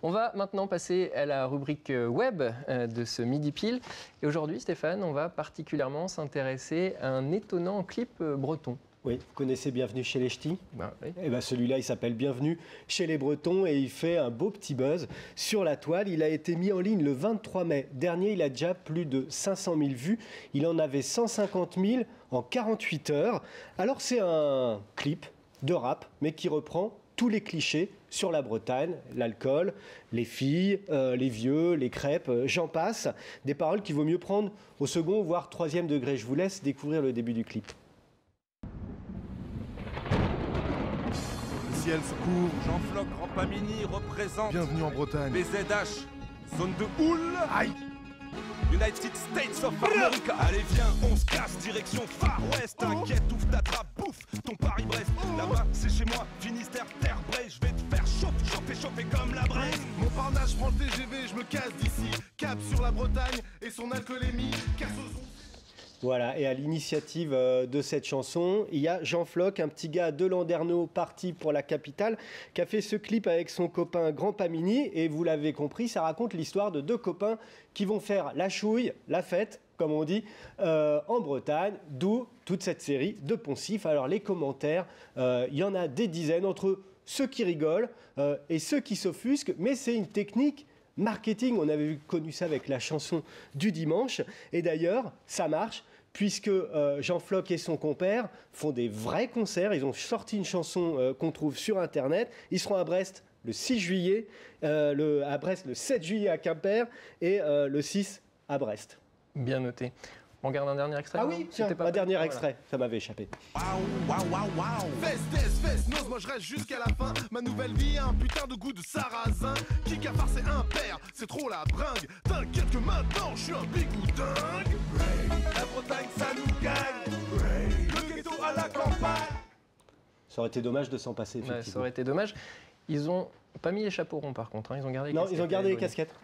On va maintenant passer à la rubrique web de ce Midi Pile. Et aujourd'hui, Stéphane, on va particulièrement s'intéresser à un étonnant clip breton. Oui, vous connaissez Bienvenue chez les Ch'tis? Oui. Eh ben celui-là, il s'appelle Bienvenue chez les Bretons et il fait un beau petit buzz sur la toile. Il a été mis en ligne le 23 mai dernier. Il a déjà plus de 500 000 vues. Il en avait 150 000 en 48 heures. Alors c'est un clip de rap, mais qui reprend tous les clichés sur la Bretagne, l'alcool, les filles, les vieux, les crêpes, j'en passe. Des paroles qu'il vaut mieux prendre au second, voire troisième degré. Je vous laisse découvrir le début du clip. Le ciel se couvre, Jean-Floc, Rampamini représente bienvenue en Bretagne. BZH, zone de houle. Aïe! United States of America. Allez viens, on se casse, direction Far West. T'inquiète, ouvre ta trappe, bouffe ton Paris-Brest. Là-bas, c'est chez moi, Finistère, Terre-Brest. Je vais te faire chauffer comme la braise. Montparnasse, je prends le TGV, je me casse d'ici. Cap sur la Bretagne et son alcoolémie. Voilà, et à l'initiative de cette chanson, il y a Jean-Floc, un petit gars de Landerneau parti pour la capitale, qui a fait ce clip avec son copain Grand Pamini. Et vous l'avez compris, ça raconte l'histoire de deux copains qui vont faire la chouille, la fête, comme on dit, en Bretagne, d'où toute cette série de poncifs. Alors les commentaires, il y en a des dizaines entre ceux qui rigolent et ceux qui s'offusquent, mais c'est une technique marketing. On avait connu ça avec la chanson du dimanche. Et d'ailleurs, ça marche, puisque Jean-Floc et son compère font des vrais concerts. Ils ont sorti une chanson qu'on trouve sur Internet. Ils seront à Brest le 6 juillet, à Brest le 7 juillet à Quimper et le 6 à Brest. Bien noté. On regarde un dernier extrait? Ah oui, tiens, un dernier extrait. Ça m'avait échappé. Fesse, nose, moi je reste jusqu'à la fin. Ma nouvelle vie a un putain de goût de sarrasin. Qui cafard c'est un père, c'est trop la bringue. T'inquiète que maintenant je suis un bigou dingue. La Bretagne ça nous gagne. Le ghetto à la campagne. Ça aurait été dommage de s'en passer, effectivement. Ouais, ça aurait été dommage. Ils ont pas mis les chapeaux ronds par contre, hein. Ils ont gardé les casquettes. Non, ils ont gardé les casquettes.